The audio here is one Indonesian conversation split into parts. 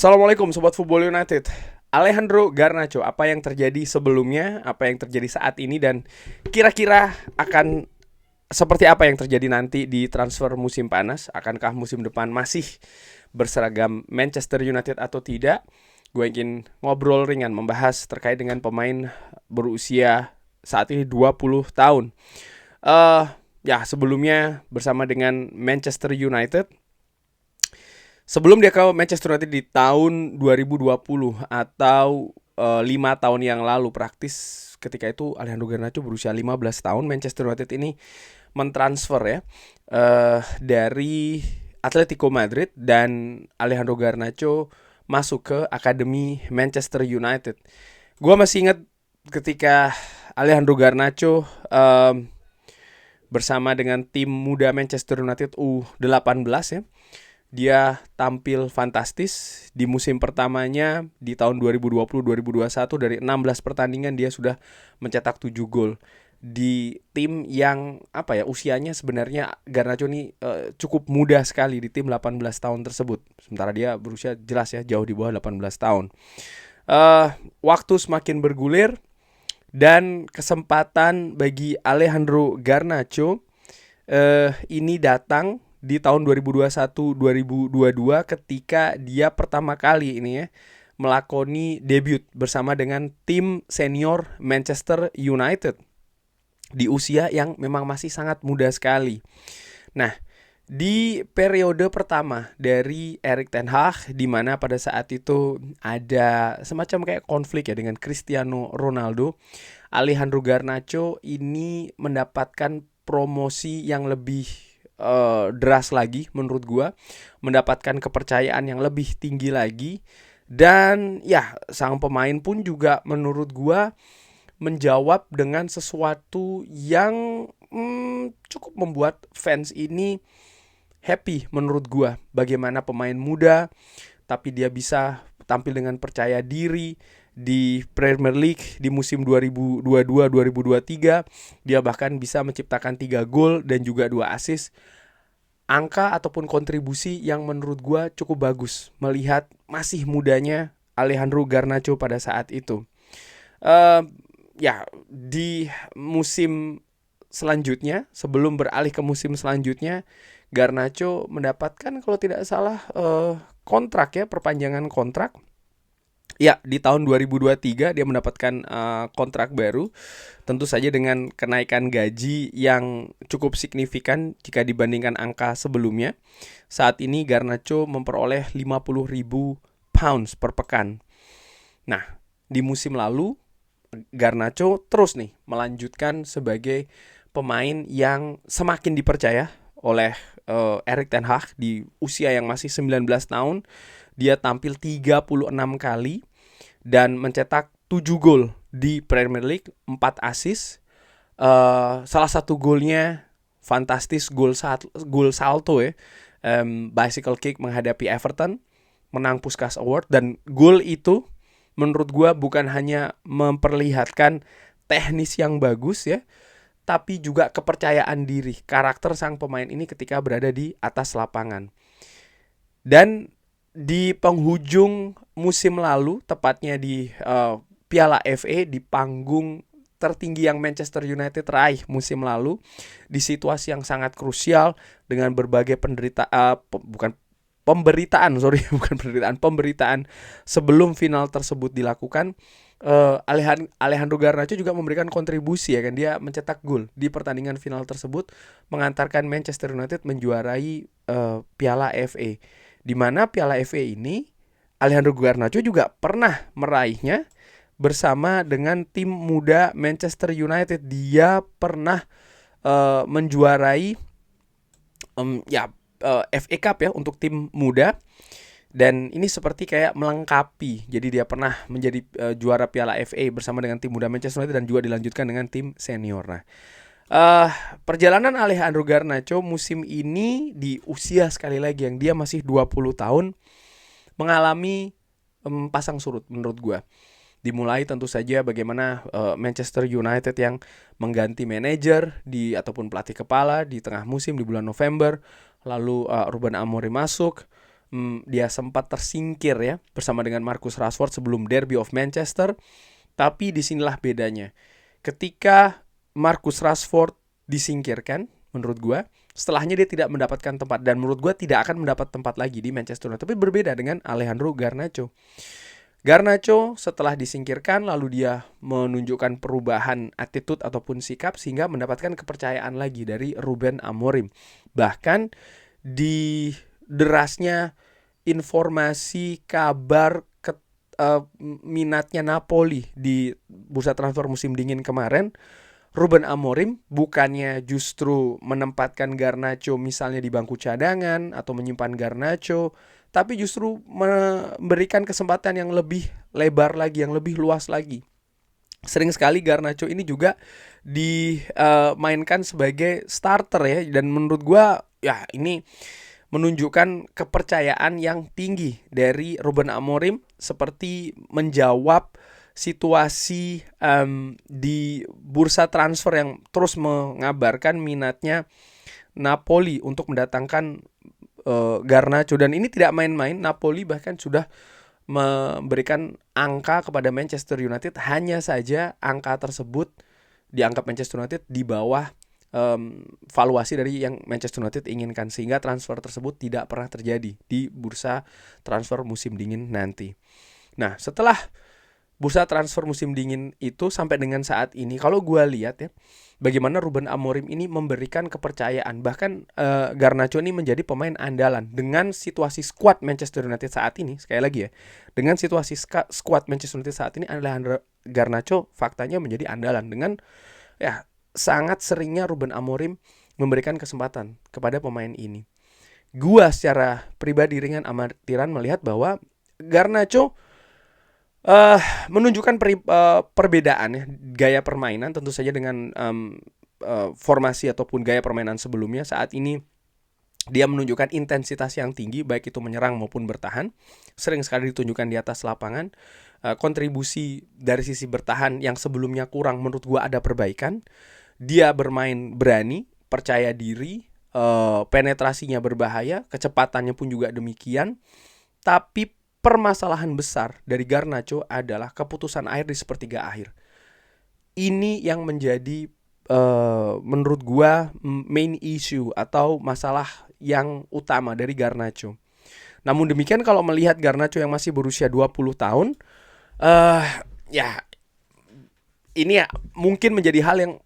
Assalamualaikum Sobat Football United. Alejandro Garnacho, apa yang terjadi sebelumnya, apa yang terjadi saat ini, dan kira-kira akan seperti apa yang terjadi nanti di transfer musim panas? Akankah musim depan masih berseragam Manchester United atau tidak? Gue ingin ngobrol ringan membahas terkait dengan pemain berusia saat ini 20 tahun. Eh Sebelumnya bersama dengan Manchester United. Sebelum dia ke Manchester United di tahun 2020 atau 5 tahun yang lalu, praktis ketika itu Alejandro Garnacho berusia 15 tahun, Manchester United ini mentransfer ya dari Atletico Madrid, dan Alejandro Garnacho masuk ke akademi Manchester United. Gua masih ingat ketika Alejandro Garnacho bersama dengan tim muda Manchester United U18 ya. Dia tampil fantastis di musim pertamanya di tahun 2020-2021. Dari 16 pertandingan dia sudah mencetak 7 gol di tim yang usianya sebenarnya Garnacho ini cukup muda sekali di tim 18 tahun tersebut. Sementara dia berusia jelas ya jauh di bawah 18 tahun. Waktu semakin bergulir dan kesempatan bagi Alejandro Garnacho ini datang di tahun 2021-2022 ketika dia pertama kali ini ya melakoni debut bersama dengan tim senior Manchester United di usia yang memang masih sangat muda sekali. Nah, di periode pertama dari Erik ten Hag, di mana pada saat itu ada semacam kayak konflik ya dengan Cristiano Ronaldo, Alejandro Garnacho ini mendapatkan promosi yang lebih deras lagi menurut gua, mendapatkan kepercayaan yang lebih tinggi lagi, dan ya sang pemain pun juga menurut gua menjawab dengan sesuatu yang cukup membuat fans ini happy menurut gua. Bagaimana pemain muda tapi dia bisa tampil dengan percaya diri di Premier League di musim 2022-2023. Dia bahkan bisa menciptakan 3 gol dan juga 2 assist. Angka ataupun kontribusi yang menurut gue cukup bagus melihat masih mudanya Alejandro Garnacho pada saat itu. Di musim selanjutnya, sebelum beralih ke musim selanjutnya, Garnacho mendapatkan kalau tidak salah kontrak ya, perpanjangan kontrak. Ya, di tahun 2023 dia mendapatkan kontrak baru. Tentu saja dengan kenaikan gaji yang cukup signifikan jika dibandingkan angka sebelumnya. Saat ini Garnacho memperoleh 50.000 pounds per pekan. Nah, di musim lalu Garnacho terus nih melanjutkan sebagai pemain yang semakin dipercaya oleh Erik ten Hag di usia yang masih 19 tahun. Dia tampil 36 kali dan mencetak 7 gol di Premier League, 4 assist. Salah satu golnya fantastis, gol salto ya, bicycle kick menghadapi Everton, menang Puskás Award. Dan gol itu menurut gue bukan hanya memperlihatkan teknis yang bagus ya, tapi juga kepercayaan diri karakter sang pemain ini ketika berada di atas lapangan. Dan di penghujung musim lalu, tepatnya di Piala FA, di panggung tertinggi yang Manchester United raih musim lalu, di situasi yang sangat krusial dengan berbagai pemberitaan sebelum final tersebut dilakukan, Alejandro Garnacho juga memberikan kontribusi ya kan, dia mencetak gol di pertandingan final tersebut mengantarkan Manchester United menjuarai Piala FA. Di mana Piala FA ini Alejandro Garnacho juga pernah meraihnya bersama dengan tim muda Manchester United. Dia pernah menjuarai FA Cup ya untuk tim muda, dan ini seperti kayak melengkapi. Jadi dia pernah menjadi juara Piala FA bersama dengan tim muda Manchester United dan juga dilanjutkan dengan tim senior. Nah, perjalanan Alejandro Garnacho musim ini di usia sekali lagi yang dia masih 20 tahun mengalami pasang surut menurut gue. Dimulai tentu saja bagaimana Manchester United yang mengganti manajer ataupun pelatih kepala di tengah musim di bulan November. Lalu Ruben Amorim masuk. dia sempat tersingkir ya bersama dengan Marcus Rashford sebelum Derby of Manchester. Tapi disinilah bedanya. Ketika Marcus Rashford disingkirkan, menurut gue, setelahnya dia tidak mendapatkan tempat. Dan menurut gue tidak akan mendapat tempat lagi di Manchester United. Tapi berbeda dengan Alejandro Garnacho. Garnacho setelah disingkirkan lalu dia menunjukkan perubahan attitude ataupun sikap sehingga mendapatkan kepercayaan lagi dari Ruben Amorim. Bahkan di derasnya informasi kabar minatnya Napoli di bursa transfer musim dingin kemarin, Ruben Amorim bukannya justru menempatkan Garnacho misalnya di bangku cadangan atau menyimpan Garnacho, tapi justru memberikan kesempatan yang lebih lebar lagi, yang lebih luas lagi. Sering sekali Garnacho ini juga dimainkan sebagai starter ya, dan menurut gua ya ini menunjukkan kepercayaan yang tinggi dari Ruben Amorim seperti menjawab situasi di bursa transfer yang terus mengabarkan minatnya Napoli untuk mendatangkan Garnacho. Dan ini tidak main-main, Napoli bahkan sudah memberikan angka kepada Manchester United. Hanya saja angka tersebut dianggap Manchester United di bawah valuasi dari yang Manchester United inginkan, sehingga transfer tersebut tidak pernah terjadi di bursa transfer musim dingin nanti. Nah, setelah bursa transfer musim dingin itu sampai dengan saat ini, kalau gue lihat ya, bagaimana Ruben Amorim ini memberikan kepercayaan. Bahkan Garnacho ini menjadi pemain andalan dengan situasi skuad Manchester United saat ini. Sekali lagi ya, dengan situasi skuad Manchester United saat ini, Alejandro Garnacho faktanya menjadi andalan dengan ya sangat seringnya Ruben Amorim memberikan kesempatan kepada pemain ini. Gua secara pribadi dengan amatiran melihat bahwa Garnacho menunjukkan perbedaan ya, gaya permainan tentu saja dengan formasi ataupun gaya permainan sebelumnya. Saat ini dia menunjukkan intensitas yang tinggi, baik itu menyerang maupun bertahan. Sering sekali ditunjukkan di atas lapangan. Kontribusi dari sisi bertahan yang sebelumnya kurang, menurut gua ada perbaikan. Dia bermain berani, percaya diri, penetrasinya berbahaya, kecepatannya pun juga demikian. Tapi permasalahan besar dari Garnacho adalah keputusan akhir di sepertiga akhir. Ini yang menjadi menurut gua main issue atau masalah yang utama dari Garnacho. Namun demikian, kalau melihat Garnacho yang masih berusia 20 tahun, ya ini ya mungkin menjadi hal yang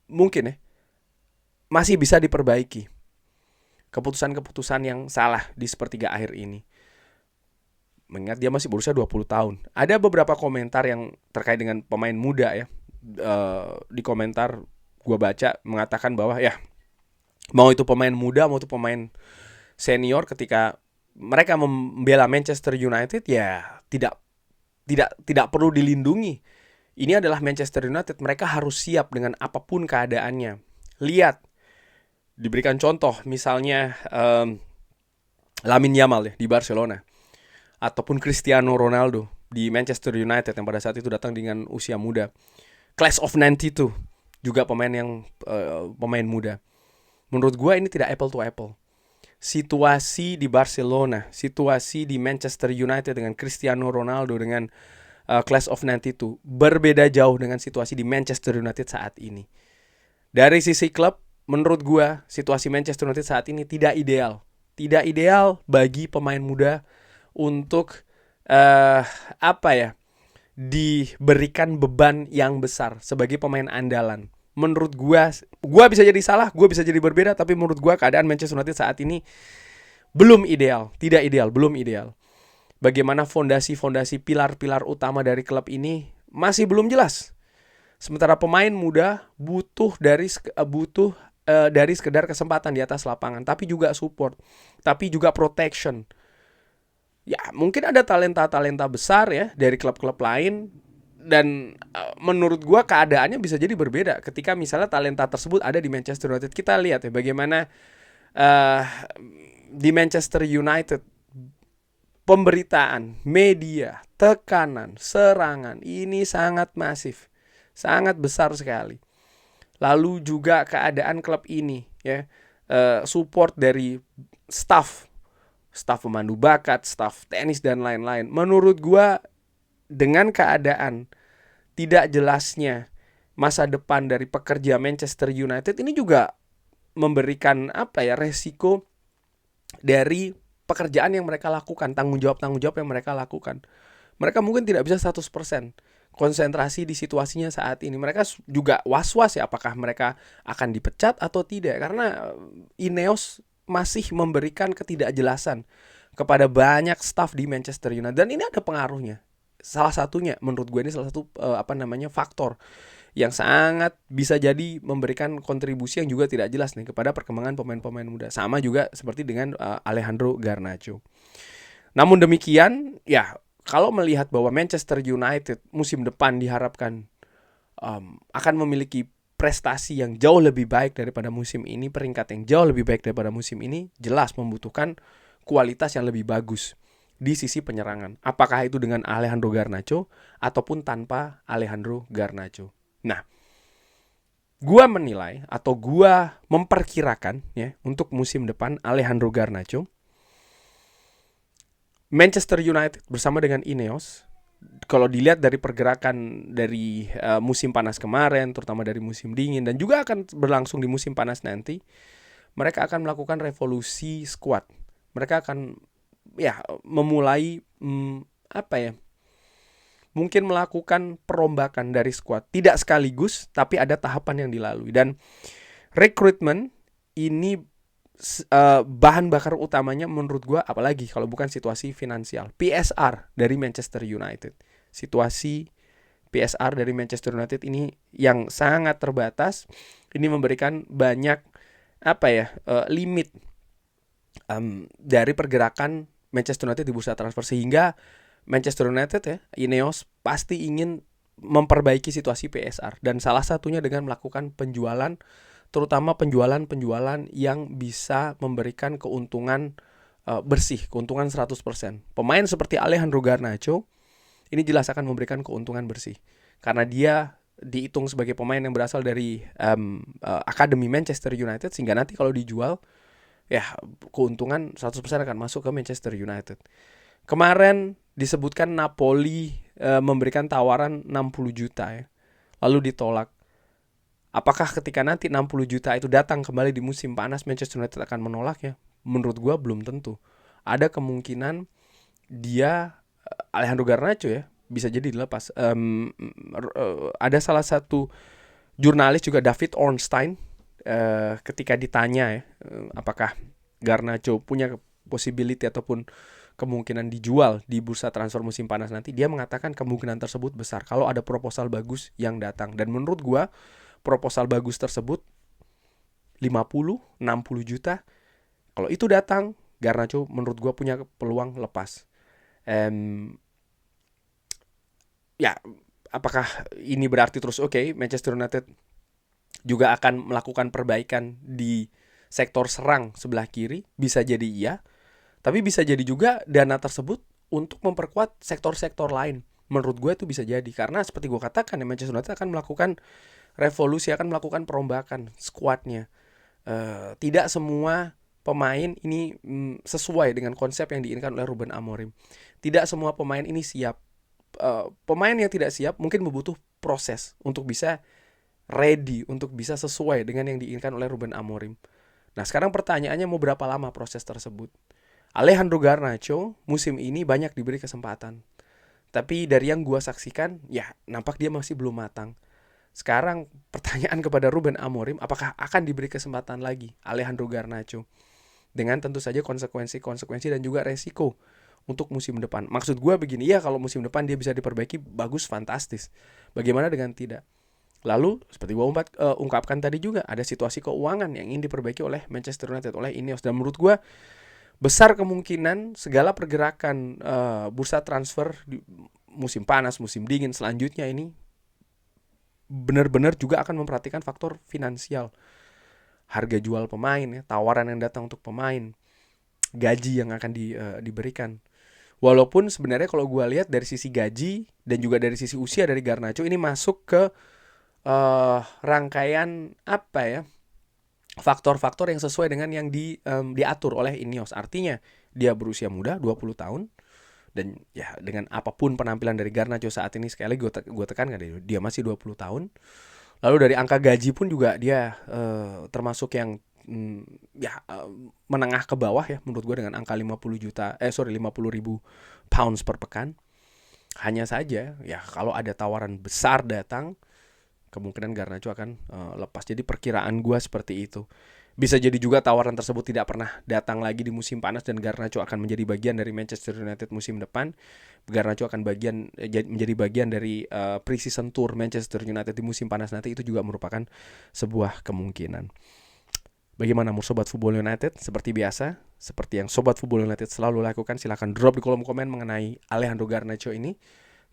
mungkin ya masih bisa diperbaiki. Keputusan-keputusan yang salah di sepertiga akhir ini. Mengingat dia masih berusia 20 tahun. Ada beberapa komentar yang terkait dengan pemain muda ya. Di komentar gue baca mengatakan bahwa ya mau itu pemain muda mau itu pemain senior, ketika mereka membela Manchester United ya tidak perlu dilindungi. Ini adalah Manchester United, mereka harus siap dengan apapun keadaannya. Lihat, diberikan contoh misalnya Lamine Yamal ya di Barcelona, ataupun Cristiano Ronaldo di Manchester United yang pada saat itu datang dengan usia muda. Class of 92 juga pemain muda. Menurut gue ini tidak apple to apple. Situasi di Barcelona, situasi di Manchester United dengan Cristiano Ronaldo dengan Class of 92 berbeda jauh dengan situasi di Manchester United saat ini. Dari sisi klub, menurut gue situasi Manchester United saat ini tidak ideal. Tidak ideal bagi pemain muda untuk diberikan beban yang besar sebagai pemain andalan. Menurut gue bisa jadi salah, gue bisa jadi berbeda, tapi menurut gue keadaan Manchester United saat ini belum ideal, tidak ideal, belum ideal. Bagaimana fondasi-fondasi pilar-pilar utama dari klub ini masih belum jelas. Sementara pemain muda butuh dari sekedar kesempatan di atas lapangan, tapi juga support, tapi juga protection. Ya, mungkin ada talenta-talenta besar ya dari klub-klub lain, dan menurut gua keadaannya bisa jadi berbeda ketika misalnya talenta tersebut ada di Manchester United. Kita lihat ya bagaimana di Manchester United pemberitaan, media, tekanan, serangan ini sangat masif, sangat besar sekali. Lalu juga keadaan klub ini ya, support dari staff staf pemandu bakat, staf tenis dan lain-lain. Menurut gua dengan keadaan tidak jelasnya masa depan dari pekerja Manchester United ini juga memberikan resiko dari pekerjaan yang mereka lakukan, tanggung jawab yang mereka lakukan. Mereka mungkin tidak bisa 100% konsentrasi di situasinya saat ini. Mereka juga was-was ya apakah mereka akan dipecat atau tidak, karena Ineos masih memberikan ketidakjelasan kepada banyak staf di Manchester United, dan ini ada pengaruhnya. Salah satunya menurut gue ini salah satu faktor yang sangat bisa jadi memberikan kontribusi yang juga tidak jelas nih kepada perkembangan pemain-pemain muda. Sama juga seperti dengan Alejandro Garnacho. Namun demikian, ya kalau melihat bahwa Manchester United musim depan diharapkan akan memiliki prestasi yang jauh lebih baik daripada musim ini, peringkat yang jauh lebih baik daripada musim ini, jelas membutuhkan kualitas yang lebih bagus di sisi penyerangan. Apakah itu dengan Alejandro Garnacho ataupun tanpa Alejandro Garnacho. Nah, gua menilai atau gua memperkirakan ya untuk musim depan Alejandro Garnacho, Manchester United bersama dengan Ineos, kalau dilihat dari pergerakan dari musim panas kemarin, terutama dari musim dingin, dan juga akan berlangsung di musim panas nanti, mereka akan melakukan revolusi squad. Mereka akan memulai mungkin melakukan perombakan dari squad. Tidak sekaligus, tapi ada tahapan yang dilalui. Dan rekrutmen ini bahan bakar utamanya menurut gue, apalagi kalau bukan situasi finansial. PSR dari Manchester United. Situasi PSR dari Manchester United ini yang sangat terbatas. Ini memberikan banyak limit dari pergerakan Manchester United di bursa transfer, sehingga Manchester United ya, Ineos pasti ingin memperbaiki situasi PSR, dan salah satunya dengan melakukan penjualan, terutama penjualan yang bisa memberikan keuntungan bersih, keuntungan 100%. Pemain seperti Alejandro Garnacho ini jelas akan memberikan keuntungan bersih karena dia dihitung sebagai pemain yang berasal dari akademi Manchester United, sehingga nanti kalau dijual ya keuntungan 100% akan masuk ke Manchester United. Kemarin disebutkan Napoli memberikan tawaran 60 juta ya, lalu ditolak. Apakah ketika nanti 60 juta itu datang kembali di musim panas Manchester United akan menolaknya? Menurut gue belum tentu. Ada kemungkinan dia Alejandro Garnacho ya bisa jadi dilepas. Ada salah satu jurnalis juga, David Ornstein, ketika ditanya ya apakah Garnacho punya possibility ataupun kemungkinan dijual di bursa transfer musim panas nanti, dia mengatakan kemungkinan tersebut besar kalau ada proposal bagus yang datang. Dan menurut gua proposal bagus tersebut 50-60 juta, kalau itu datang, Garnacho menurut gua punya peluang lepas. Ya, apakah ini berarti terus Manchester United juga akan melakukan perbaikan di sektor serang sebelah kiri? Bisa jadi iya. Tapi bisa jadi juga dana tersebut untuk memperkuat sektor-sektor lain. Menurut gue itu bisa jadi. Karena seperti gue katakan, Manchester United akan melakukan revolusi, akan melakukan perombakan skuadnya. Tidak semua pemain ini sesuai dengan konsep yang diinginkan oleh Ruben Amorim. Tidak semua pemain ini siap. Pemain yang tidak siap mungkin membutuh proses untuk bisa ready, untuk bisa sesuai dengan yang diinginkan oleh Ruben Amorim. Nah, sekarang pertanyaannya, mau berapa lama proses tersebut? Alejandro Garnacho musim ini banyak diberi kesempatan, tapi dari yang gua saksikan ya nampak dia masih belum matang. Sekarang pertanyaan kepada Ruben Amorim, apakah akan diberi kesempatan lagi Alejandro Garnacho, dengan tentu saja konsekuensi dan juga resiko untuk musim depan. Maksud gua begini, ya kalau musim depan dia bisa diperbaiki, bagus, fantastis. Bagaimana dengan tidak? Lalu seperti gua ungkapkan tadi juga, ada situasi keuangan yang ingin diperbaiki oleh Manchester United, oleh Ineos. Dan menurut gua besar kemungkinan segala pergerakan bursa transfer di musim panas, musim dingin selanjutnya ini benar-benar juga akan memperhatikan faktor finansial. Harga jual pemain ya, tawaran yang datang untuk pemain, gaji yang akan diberikan. Walaupun sebenarnya kalau gue lihat dari sisi gaji dan juga dari sisi usia dari Garnacho ini masuk ke rangkaian faktor-faktor yang sesuai dengan yang diatur oleh Ineos. Artinya Dia berusia muda, 20 tahun. Dan ya dengan apapun penampilan dari Garnacho saat ini, sekali lagi gue tekankan, dia masih 20 tahun. Lalu dari angka gaji pun juga dia termasuk yang menengah ke bawah ya menurut gue, dengan angka 50 ribu pounds per pekan. Hanya saja ya kalau ada tawaran besar datang, kemungkinan Garnacho akan lepas. Jadi perkiraan gue seperti itu. Bisa jadi juga tawaran tersebut tidak pernah datang lagi di musim panas dan Garnacho akan menjadi bagian dari Manchester United musim depan. Garnacho akan menjadi bagian dari pre-season tour Manchester United di musim panas nanti. Itu juga merupakan sebuah kemungkinan. Bagaimana Sobat Football United? Seperti biasa, seperti yang Sobat Football United selalu lakukan, silahkan drop di kolom komen mengenai Alejandro Garnacho ini.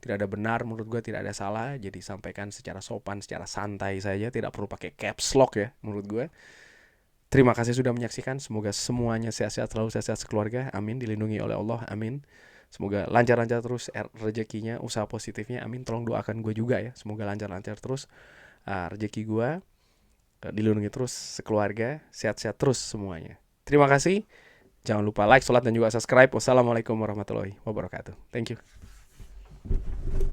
Tidak ada benar menurut gue, tidak ada salah. Jadi sampaikan secara sopan, secara santai saja. Tidak perlu pakai caps lock ya menurut gue. Terima kasih sudah menyaksikan. Semoga semuanya sehat-sehat, selalu sehat-sehat sekeluarga. Amin. Dilindungi oleh Allah. Amin. Semoga lancar-lancar terus rezekinya, usaha positifnya. Amin. Tolong doakan gue juga ya. Semoga lancar-lancar terus rezeki gue. Dilindungi terus sekeluarga. Sehat-sehat terus semuanya. Terima kasih. Jangan lupa like, sholat, dan juga subscribe. Wassalamualaikum warahmatullahi wabarakatuh. Thank you.